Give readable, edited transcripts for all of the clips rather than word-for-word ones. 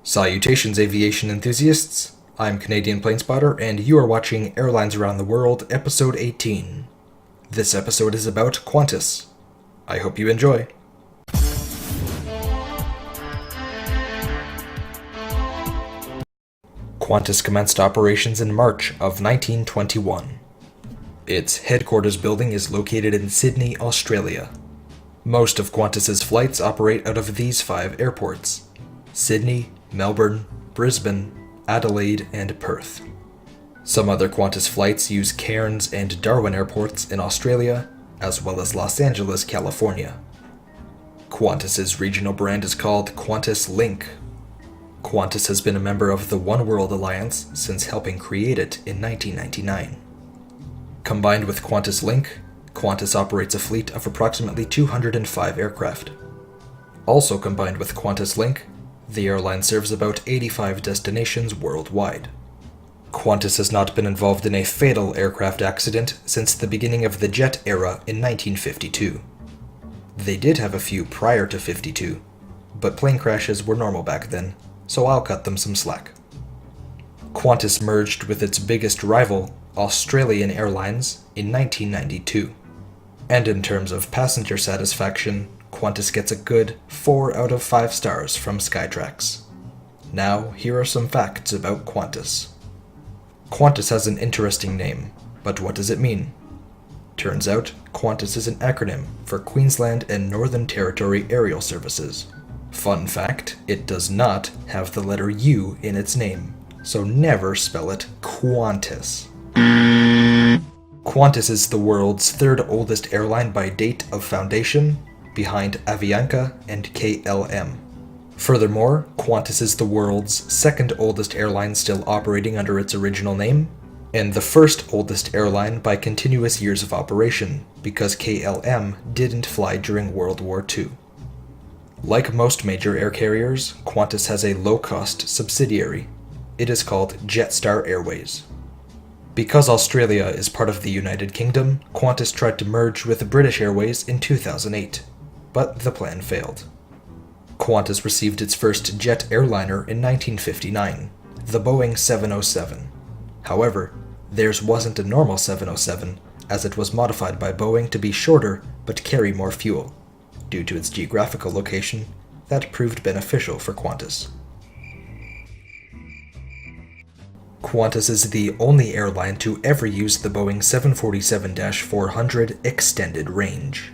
Salutations, aviation enthusiasts. I'm Canadian Planespotter, and you are watching Airlines Around the World, Episode 18. This episode is about Qantas. I hope you enjoy. Qantas commenced operations in March of 1921. Its headquarters building is located in Sydney, Australia. Most of Qantas's flights operate out of these 5 airports: Sydney, Melbourne, Brisbane, Adelaide, and Perth. Some other Qantas flights use Cairns and Darwin airports in Australia, as well as Los Angeles, California. Qantas's regional brand is called Qantas Link. Qantas has been a member of the One World Alliance since helping create it in 1999. Combined with Qantas Link, Qantas operates a fleet of approximately 205 aircraft. Also combined with Qantas Link, the airline serves about 85 destinations worldwide. Qantas has not been involved in a fatal aircraft accident since the beginning of the jet era in 1952. They did have a few prior to '52, but plane crashes were normal back then, so I'll cut them some slack. Qantas merged with its biggest rival, Australian Airlines, in 1992. And in terms of passenger satisfaction, Qantas gets a good 4 out of 5 stars from Skytrax. Now, here are some facts about Qantas. Qantas has an interesting name, but what does it mean? Turns out, Qantas is an acronym for Queensland and Northern Territory Aerial Services. Fun fact, it does not have the letter U in its name, so never spell it Qantas. Qantas is the world's 3rd oldest airline by date of foundation, behind Avianca and KLM. Furthermore, Qantas is the world's 2nd oldest airline still operating under its original name, and the 1st oldest airline by continuous years of operation, because KLM didn't fly during World War II. Like most major air carriers, Qantas has a low-cost subsidiary. It is called Jetstar Airways. Because Australia is part of the United Kingdom, Qantas tried to merge with British Airways in 2008. But the plan failed. Qantas received its first jet airliner in 1959, the Boeing 707. However, theirs wasn't a normal 707, as it was modified by Boeing to be shorter but carry more fuel. Due to its geographical location, that proved beneficial for Qantas. Qantas is the only airline to ever use the Boeing 747-400 extended range.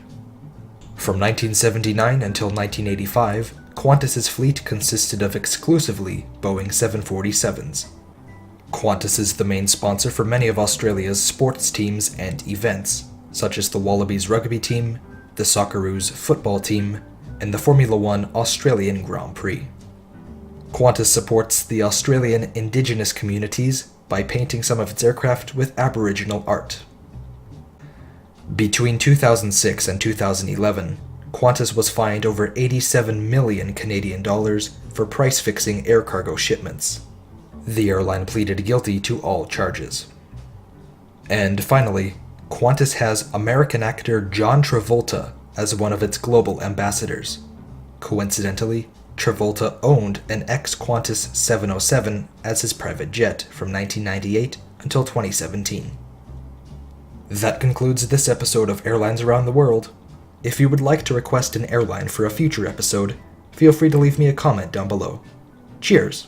From 1979 until 1985, Qantas's fleet consisted of exclusively Boeing 747s. Qantas is the main sponsor for many of Australia's sports teams and events, such as the Wallabies rugby team, the Socceroos football team, and the Formula One Australian Grand Prix. Qantas supports the Australian Indigenous communities by painting some of its aircraft with Aboriginal art. Between 2006 and 2011, Qantas was fined over 87 million Canadian dollars for price-fixing air cargo shipments. The airline pleaded guilty to all charges. And finally, Qantas has American actor John Travolta as one of its global ambassadors. Coincidentally, Travolta owned an ex-Qantas 707 as his private jet from 1998 until 2017. That concludes this episode of Airlines Around the World. If you would like to request an airline for a future episode, feel free to leave me a comment down below. Cheers!